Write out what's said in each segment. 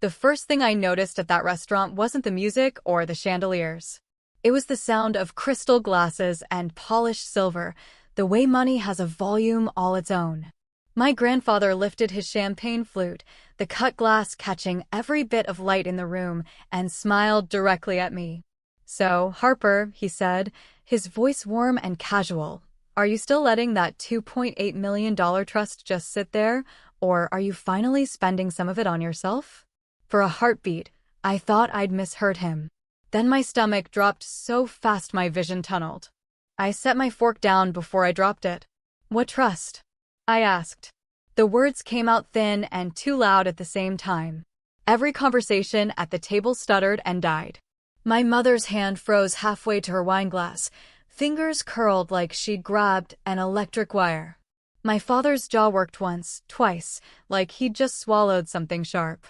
The first thing I noticed at that restaurant wasn't the music or the chandeliers. It was the sound of crystal glasses and polished silver, the way money has a volume all its own. My grandfather lifted his champagne flute, the cut glass catching every bit of light in the room, and smiled directly at me. "So, Harper," he said, his voice warm and casual, "are you still letting that $2.8 million trust just sit there, or are you finally spending some of it on yourself?" For a heartbeat, I thought I'd misheard him. Then my stomach dropped so fast my vision tunneled. I set my fork down before I dropped it. "What trust?" I asked. The words came out thin and too loud at the same time. Every conversation at the table stuttered and died. My mother's hand froze halfway to her wineglass, fingers curled like she'd grabbed an electric wire. My father's jaw worked once, twice, like he'd just swallowed something sharp.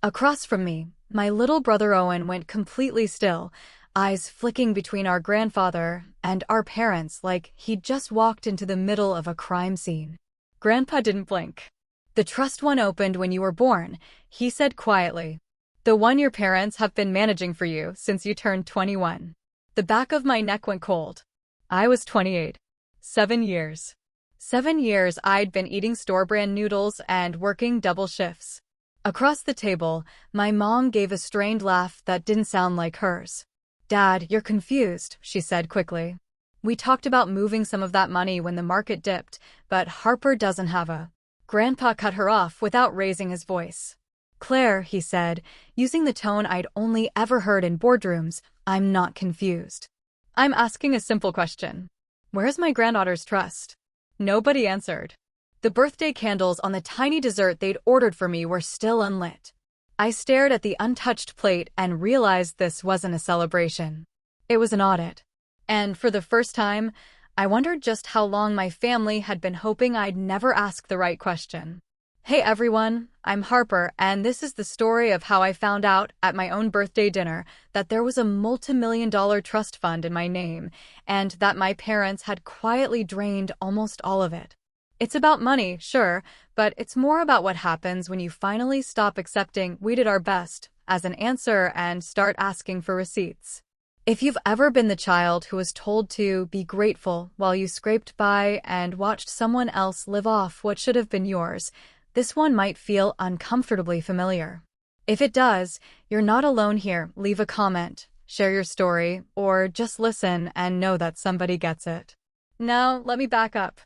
Across from me, my little brother Owen went completely still, eyes flicking between our grandfather and our parents like he'd just walked into the middle of a crime scene. Grandpa didn't blink. "The trust one opened when you were born," he said quietly. "The one your parents have been managing for you since you turned 21. The back of my neck went cold. I was 28. 7 years. 7 years I'd been eating store-brand noodles and working double shifts. Across the table, my mom gave a strained laugh that didn't sound like hers. "Dad, you're confused," she said quickly. "We talked about moving some of that money when the market dipped, but Harper doesn't have a—" Grandpa cut her off without raising his voice. "Claire," he said, using the tone I'd only ever heard in boardrooms, "I'm not confused. I'm asking a simple question. Where's my granddaughter's trust?" Nobody answered. The birthday candles on the tiny dessert they'd ordered for me were still unlit. I stared at the untouched plate and realized this wasn't a celebration. It was an audit. And for the first time, I wondered just how long my family had been hoping I'd never ask the right question. Hey everyone, I'm Harper, and this is the story of how I found out at my own birthday dinner that there was a multi-million-dollar trust fund in my name, and that my parents had quietly drained almost all of it. It's about money, sure, but it's more about what happens when you finally stop accepting "we did our best" as an answer and start asking for receipts. If you've ever been the child who was told to be grateful while you scraped by and watched someone else live off what should have been yours, this one might feel uncomfortably familiar. If it does, you're not alone here. Leave a comment, share your story, or just listen and know that somebody gets it. Now, let me back up.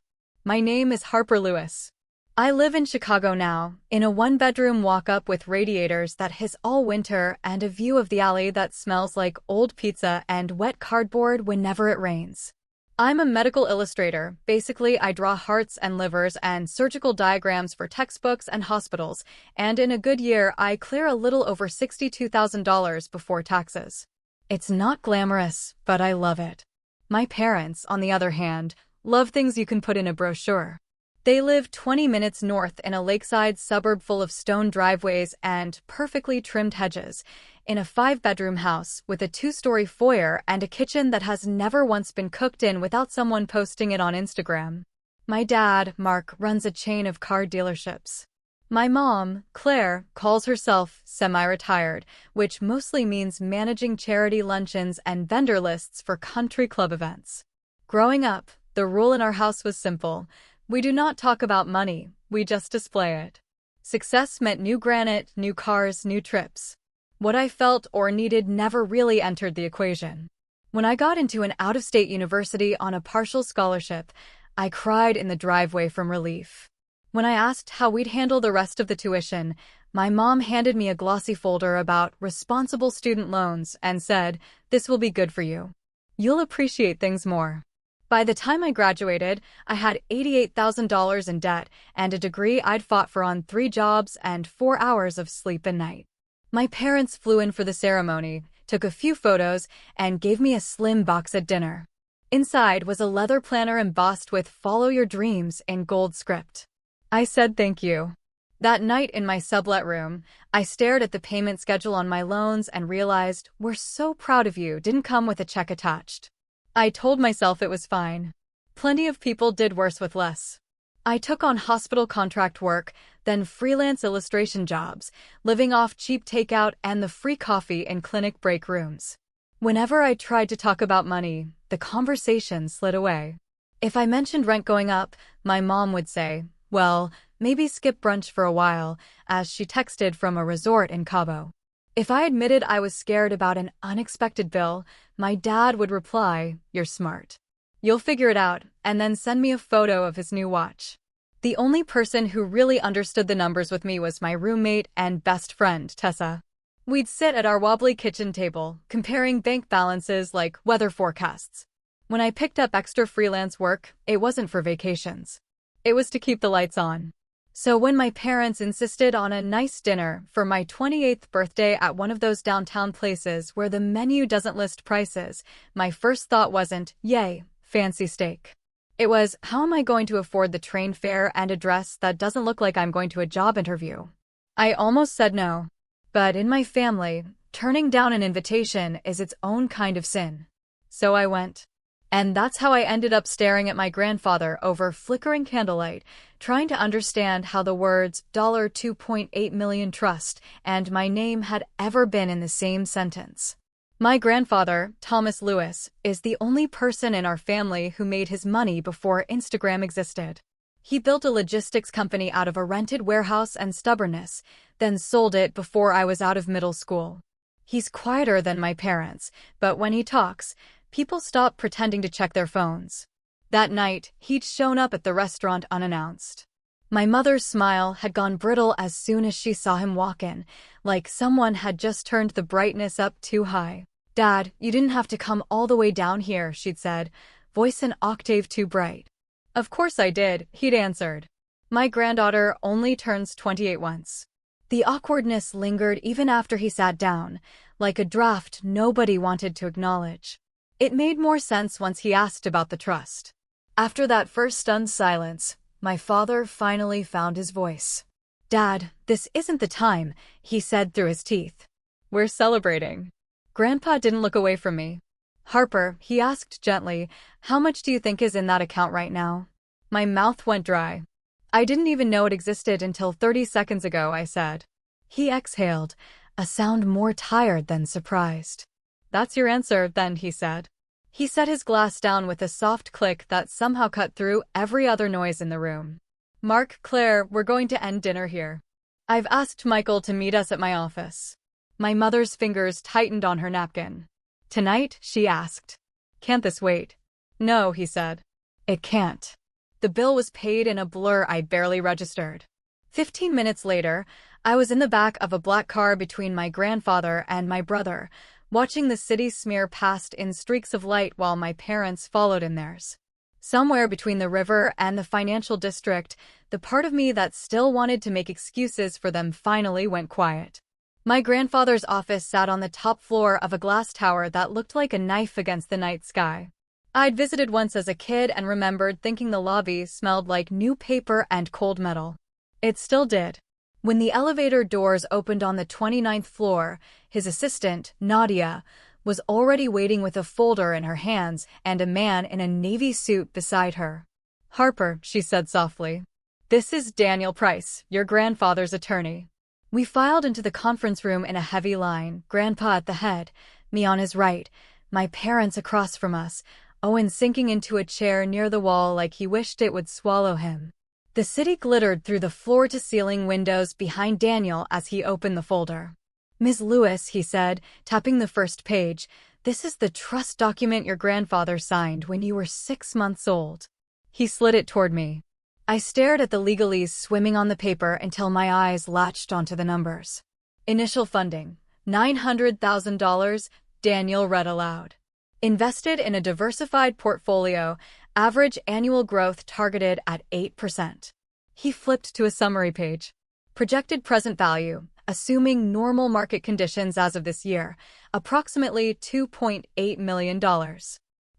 My name is Harper Lewis. I live in Chicago now, in a one-bedroom walk-up with radiators that hiss all winter and a view of the alley that smells like old pizza and wet cardboard whenever it rains. I'm a medical illustrator. Basically, I draw hearts and livers and surgical diagrams for textbooks and hospitals, and in a good year, I clear a little over $62,000 before taxes. It's not glamorous, but I love it. My parents, on the other hand, love things you can put in a brochure. They live 20 minutes north in a lakeside suburb full of stone driveways and perfectly trimmed hedges, in a 5-bedroom house with a 2-story foyer and a kitchen that has never once been cooked in without someone posting it on Instagram. My dad, Mark, runs a chain of car dealerships. My mom, Claire, calls herself semi-retired, which mostly means managing charity luncheons and vendor lists for country club events. Growing up, the rule in our house was simple. We do not talk about money, we just display it. Success meant new granite, new cars, new trips. What I felt or needed never really entered the equation. When I got into an out-of-state university on a partial scholarship, I cried in the driveway from relief. When I asked how we'd handle the rest of the tuition, my mom handed me a glossy folder about responsible student loans and said, "This will be good for you. You'll appreciate things more." By the time I graduated, I had $88,000 in debt and a degree I'd fought for on 3 jobs and 4 hours of sleep a night. My parents flew in for the ceremony, took a few photos, and gave me a slim box at dinner. Inside was a leather planner embossed with "Follow Your Dreams" in gold script. I said thank you. That night in my sublet room, I stared at the payment schedule on my loans and realized "We're so proud of you" didn't come with a check attached. I told myself it was fine. Plenty of people did worse with less. I took on hospital contract work, then freelance illustration jobs, living off cheap takeout and the free coffee in clinic break rooms. Whenever I tried to talk about money, the conversation slid away. If I mentioned rent going up, my mom would say, "Well, maybe skip brunch for a while," as she texted from a resort in Cabo. If I admitted I was scared about an unexpected bill, my dad would reply, "You're smart. You'll figure it out," and then send me a photo of his new watch. The only person who really understood the numbers with me was my roommate and best friend, Tessa. We'd sit at our wobbly kitchen table, comparing bank balances like weather forecasts. When I picked up extra freelance work, it wasn't for vacations. It was to keep the lights on. So when my parents insisted on a nice dinner for my 28th birthday at one of those downtown places where the menu doesn't list prices, my first thought wasn't, "Yay, fancy steak." It was, how am I going to afford the train fare and a dress that doesn't look like I'm going to a job interview? I almost said no. But in my family, turning down an invitation is its own kind of sin. So I went. And that's how I ended up staring at my grandfather over flickering candlelight, trying to understand how the words $2.8 million trust and my name had ever been in the same sentence. My grandfather, Thomas Lewis, is the only person in our family who made his money before Instagram existed. He built a logistics company out of a rented warehouse and stubbornness, then sold it before I was out of middle school. He's quieter than my parents, but when he talks, people stop pretending to check their phones. That night, he'd shown up at the restaurant unannounced. My mother's smile had gone brittle as soon as she saw him walk in, like someone had just turned the brightness up too high. "Dad, you didn't have to come all the way down here," she'd said, voice an octave too bright. "Of course I did," he'd answered. "My granddaughter only turns 28 once." The awkwardness lingered even after he sat down, like a draft nobody wanted to acknowledge. It made more sense once he asked about the trust. After that first stunned silence, my father finally found his voice. "Dad, this isn't the time," he said through his teeth. "We're celebrating." Grandpa didn't look away from me. "Harper," he asked gently, "how much do you think is in that account right now?" My mouth went dry. "I didn't even know it existed until 30 seconds ago," I said. He exhaled, a sound more tired than surprised. "That's your answer, then," he said. He set his glass down with a soft click that somehow cut through every other noise in the room. "Mark, Claire, we're going to end dinner here. I've asked Michael to meet us at my office." My mother's fingers tightened on her napkin. "Tonight?" she asked. "Can't this wait?" "No," he said. "It can't." The bill was paid in a blur I barely registered. 15 minutes later, I was in the back of a black car between my grandfather and my brother, watching the city smear past in streaks of light while my parents followed in theirs. Somewhere between the river and the financial district, the part of me that still wanted to make excuses for them finally went quiet. My grandfather's office sat on the top floor of a glass tower that looked like a knife against the night sky. I'd visited once as a kid and remembered thinking the lobby smelled like new paper and cold metal. It still did. When the elevator doors opened on the 29th floor, his assistant, Nadia, was already waiting with a folder in her hands and a man in a navy suit beside her. "Harper," she said softly. "This is Daniel Price, your grandfather's attorney." We filed into the conference room in a heavy line, Grandpa at the head, me on his right, my parents across from us, Owen sinking into a chair near the wall like he wished it would swallow him. The city glittered through the floor-to-ceiling windows behind Daniel as he opened the folder. "Ms. Lewis," he said, tapping the first page, "this is the trust document your grandfather signed when you were 6 months old." He slid it toward me. I stared at the legalese swimming on the paper until my eyes latched onto the numbers. "Initial funding, $900,000, Daniel read aloud. "Invested in a diversified portfolio, average annual growth targeted at 8%. He flipped to a summary page. "Projected present value, assuming normal market conditions as of this year, approximately $2.8 million.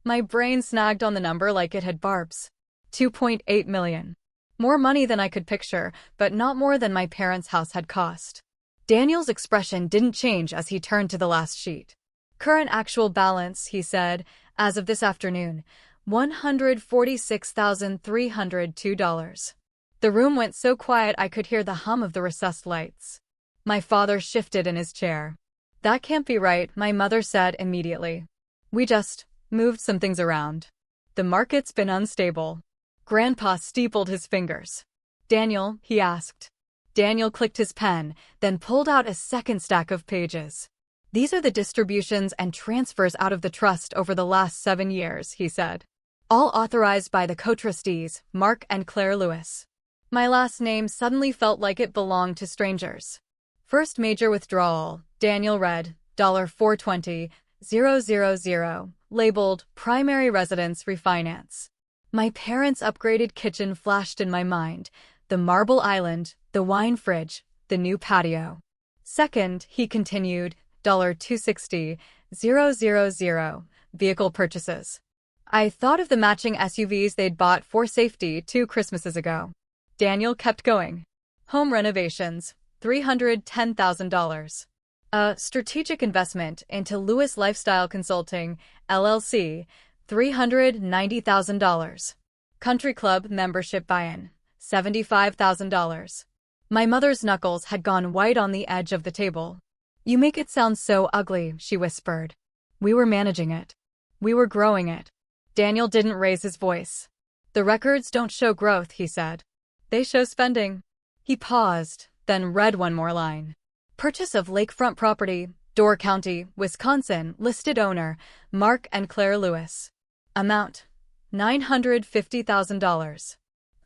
My brain snagged on the number like it had barbs. 2.8 million. More money than I could picture, but not more than my parents' house had cost. Daniel's expression didn't change as he turned to the last sheet. "Current actual balance," he said, "as of this afternoon, $146,302. The room went so quiet I could hear the hum of the recessed lights. My father shifted in his chair. "That can't be right," my mother said immediately. "We just moved some things around. The market's been unstable." Grandpa steepled his fingers. "Daniel," he asked. Daniel clicked his pen, then pulled out a second stack of pages. "These are the distributions and transfers out of the trust over the last 7 years," he said. "All authorized by the co-trustees, Mark and Claire Lewis." My last name suddenly felt like it belonged to strangers. "First major withdrawal," Daniel read, $420,000, labeled Primary Residence Refinance. My parents' upgraded kitchen flashed in my mind, the marble island, the wine fridge, the new patio. "Second," he continued, $260,000, vehicle purchases. I thought of the matching SUVs they'd bought for safety 2 Christmases ago. Daniel kept going. "Home renovations, $310,000. A strategic investment into Lewis Lifestyle Consulting, LLC, $390,000. Country club membership buy-in, $75,000. My mother's knuckles had gone white on the edge of the table. "You make it sound so ugly," she whispered. "We were managing it. We were growing it." Daniel didn't raise his voice. "The records don't show growth," he said. "They show spending." He paused, then read one more line. "Purchase of lakefront property, Door County, Wisconsin, listed owner, Mark and Claire Lewis. Amount, $950,000.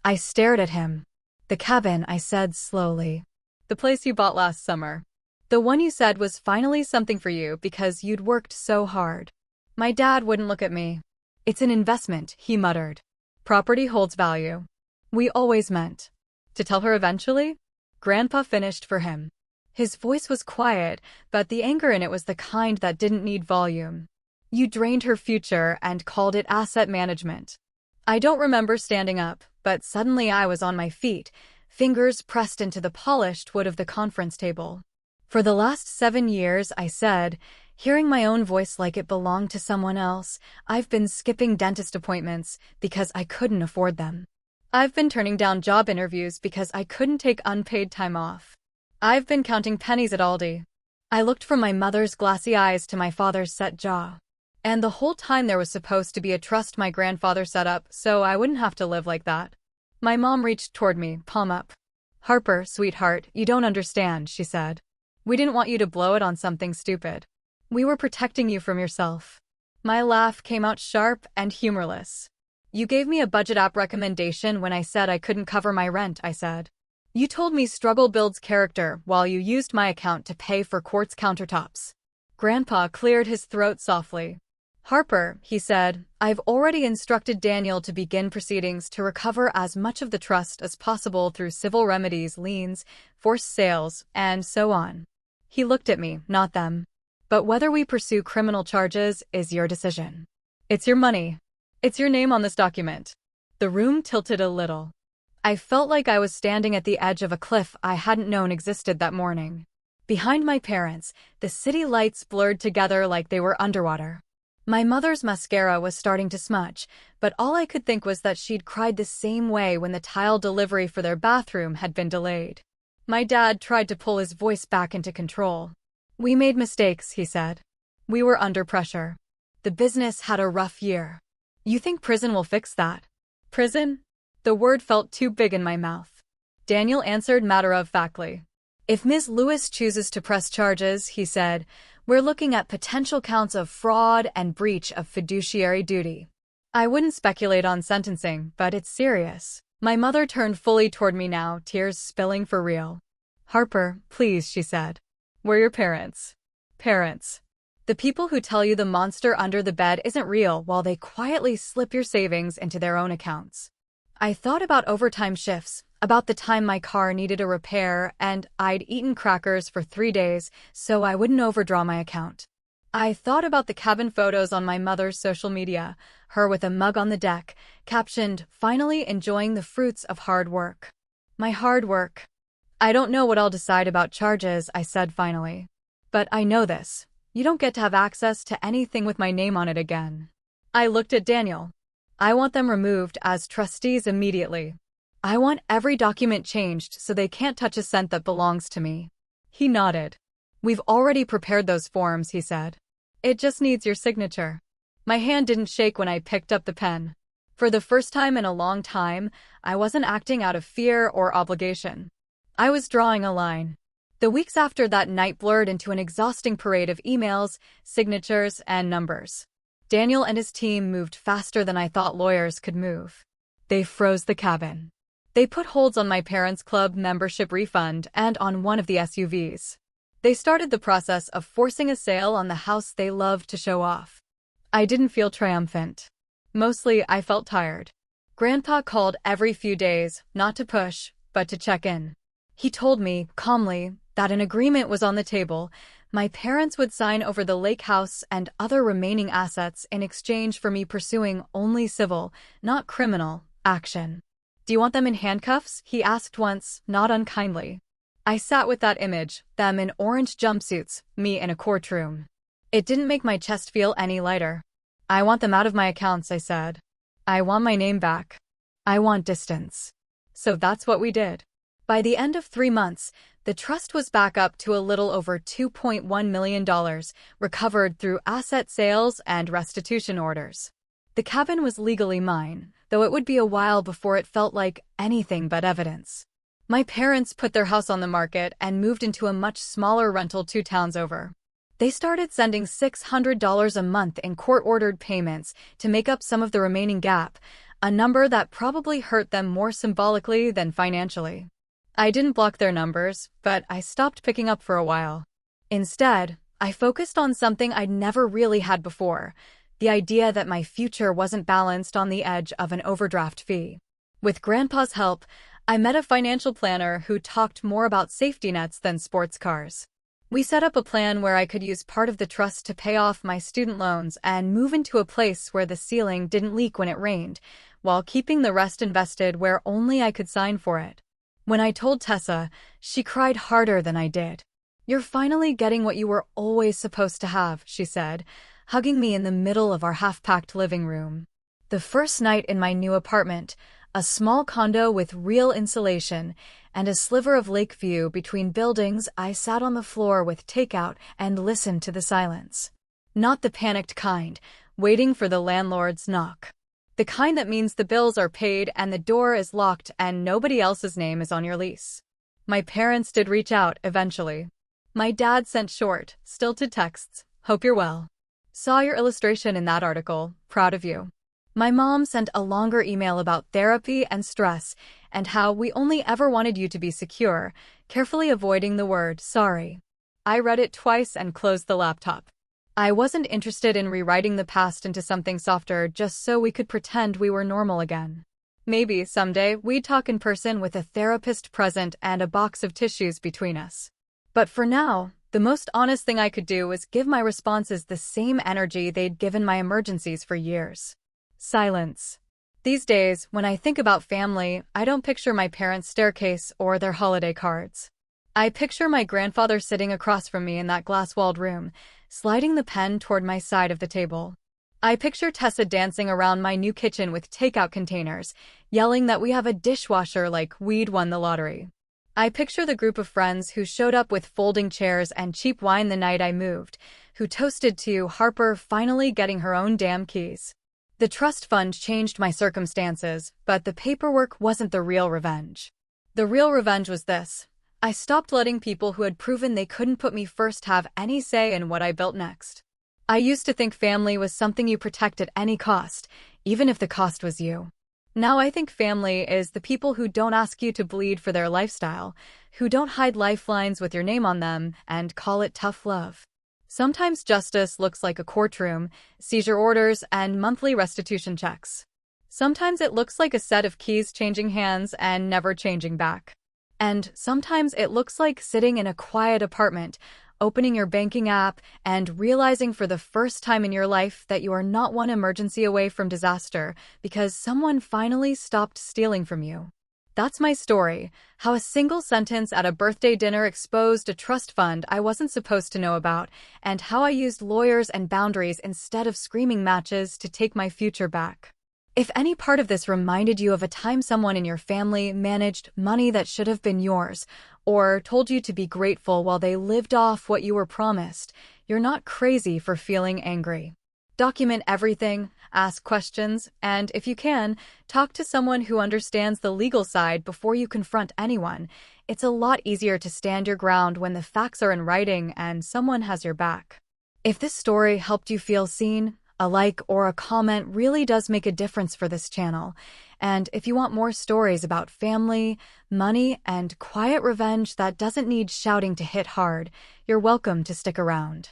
I stared at him. "The cabin," I said slowly. "The place you bought last summer. The one you said was finally something for you because you'd worked so hard." My dad wouldn't look at me. "It's an investment," he muttered. "Property holds value." "We always meant to tell her eventually?" Grandpa finished for him. His voice was quiet, but the anger in it was the kind that didn't need volume. "You drained her future and called it asset management." I don't remember standing up, but suddenly I was on my feet, fingers pressed into the polished wood of the conference table. "For the last 7 years," I said, hearing my own voice like it belonged to someone else, "I've been skipping dentist appointments because I couldn't afford them. I've been turning down job interviews because I couldn't take unpaid time off. I've been counting pennies at Aldi." I looked from my mother's glassy eyes to my father's set jaw. And the whole time there was supposed to be a trust my grandfather set up so I wouldn't have to live like that. My mom reached toward me, palm up. "Harper, sweetheart, you don't understand," she said. "We didn't want you to blow it on something stupid. We were protecting you from yourself." My laugh came out sharp and humorless. "You gave me a budget app recommendation when I said I couldn't cover my rent," I said. "You told me struggle builds character while you used my account to pay for quartz countertops." Grandpa cleared his throat softly. "Harper," he said, "I've already instructed Daniel to begin proceedings to recover as much of the trust as possible through civil remedies, liens, forced sales, and so on." He looked at me, not them. "But whether we pursue criminal charges is your decision. It's your money. It's your name on this document." The room tilted a little. I felt like I was standing at the edge of a cliff I hadn't known existed that morning. Behind my parents, the city lights blurred together like they were underwater. My mother's mascara was starting to smudge, but all I could think was that she'd cried the same way when the tile delivery for their bathroom had been delayed. My dad tried to pull his voice back into control. "We made mistakes," he said. "We were under pressure. The business had a rough year. You think prison will fix that?" "Prison?" The word felt too big in my mouth. Daniel answered matter-of-factly. "If Ms. Lewis chooses to press charges," he said, "we're looking at potential counts of fraud and breach of fiduciary duty." I wouldn't speculate on sentencing, but it's serious. My mother turned fully toward me now, tears spilling for real. "Harper, please," she said. "We're your parents." Parents. The people who tell you the monster under the bed isn't real while they quietly slip your savings into their own accounts. I thought about overtime shifts, about the time my car needed a repair and I'd eaten crackers for 3 days so I wouldn't overdraw my account. I thought about the cabin photos on my mother's social media, her with a mug on the deck, captioned, "Finally enjoying the fruits of hard work." My hard work. "I don't know what I'll decide about charges," I said finally. "But I know this. You don't get to have access to anything with my name on it again." I looked at Daniel. "I want them removed as trustees immediately." I want every document changed so they can't touch a cent that belongs to me. He nodded. We've already prepared those forms, he said. It just needs your signature. My hand didn't shake when I picked up the pen. For the first time in a long time, I wasn't acting out of fear or obligation. I was drawing a line. The weeks after that night blurred into an exhausting parade of emails, signatures, and numbers. Daniel and his team moved faster than I thought lawyers could move. They froze the cabin. They put holds on my parents' club membership refund and on one of the SUVs. They started the process of forcing a sale on the house they loved to show off. I didn't feel triumphant. Mostly, I felt tired. Grandpa called every few days, not to push, but to check in. He told me, calmly, that an agreement was on the table. My parents would sign over the lake house and other remaining assets in exchange for me pursuing only civil, not criminal, action. Do you want them in handcuffs? He asked once, not unkindly. I sat with that image, them in orange jumpsuits, me in a courtroom. It didn't make my chest feel any lighter. I want them out of my accounts, I said. I want my name back. I want distance. So that's what we did. By the end of 3 months, the trust was back up to a little over $2.1 million, recovered through asset sales and restitution orders. The cabin was legally mine, though it would be a while before it felt like anything but evidence. My parents put their house on the market and moved into a much smaller rental 2 towns over. They started sending $600 a month in court-ordered payments to make up some of the remaining gap, a number that probably hurt them more symbolically than financially. I didn't block their numbers, but I stopped picking up for a while. Instead, I focused on something I'd never really had before, the idea that my future wasn't balanced on the edge of an overdraft fee. With Grandpa's help, I met a financial planner who talked more about safety nets than sports cars. We set up a plan where I could use part of the trust to pay off my student loans and move into a place where the ceiling didn't leak when it rained, while keeping the rest invested where only I could sign for it. When I told Tessa, she cried harder than I did. You're finally getting what you were always supposed to have, she said, hugging me in the middle of our half-packed living room. The first night in my new apartment, a small condo with real insulation and a sliver of lake view between buildings, I sat on the floor with takeout and listened to the silence. Not the panicked kind, waiting for the landlord's knock. The kind that means the bills are paid and the door is locked and nobody else's name is on your lease. My parents did reach out eventually. My dad sent short, stilted texts, "Hope you're well. Saw your illustration in that article, proud of you." My mom sent a longer email about therapy and stress and how we only ever wanted you to be secure, carefully avoiding the word sorry. I read it twice and closed the laptop. I wasn't interested in rewriting the past into something softer just so we could pretend we were normal again. Maybe someday we'd talk in person with a therapist present and a box of tissues between us. But for now, the most honest thing I could do was give my responses the same energy they'd given my emergencies for years. Silence. These days, when I think about family, I don't picture my parents' staircase or their holiday cards. I picture my grandfather sitting across from me in that glass-walled room, sliding the pen toward my side of the table. I picture Tessa dancing around my new kitchen with takeout containers, yelling that we have a dishwasher like we'd won the lottery. I picture the group of friends who showed up with folding chairs and cheap wine the night I moved, who toasted to Harper finally getting her own damn keys. The trust fund changed my circumstances, but the paperwork wasn't the real revenge. The real revenge was this. I stopped letting people who had proven they couldn't put me first have any say in what I built next. I used to think family was something you protect at any cost, even if the cost was you. Now I think family is the people who don't ask you to bleed for their lifestyle, who don't hide lifelines with your name on them and call it tough love. Sometimes justice looks like a courtroom, seizure orders, and monthly restitution checks. Sometimes it looks like a set of keys changing hands and never changing back. And sometimes it looks like sitting in a quiet apartment, opening your banking app, and realizing for the first time in your life that you are not one emergency away from disaster because someone finally stopped stealing from you. That's my story, how a single sentence at a birthday dinner exposed a trust fund I wasn't supposed to know about, and how I used lawyers and boundaries instead of screaming matches to take my future back. If any part of this reminded you of a time someone in your family managed money that should have been yours, or told you to be grateful while they lived off what you were promised, you're not crazy for feeling angry. Document everything, ask questions, and if you can, talk to someone who understands the legal side before you confront anyone. It's a lot easier to stand your ground when the facts are in writing and someone has your back. If this story helped you feel seen, a like or a comment really does make a difference for this channel. And if you want more stories about family, money, and quiet revenge that doesn't need shouting to hit hard, you're welcome to stick around.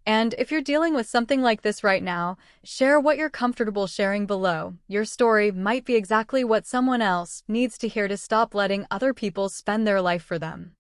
And if you're dealing with something like this right now, share what you're comfortable sharing below. Your story might be exactly what someone else needs to hear to stop letting other people spend their life for them.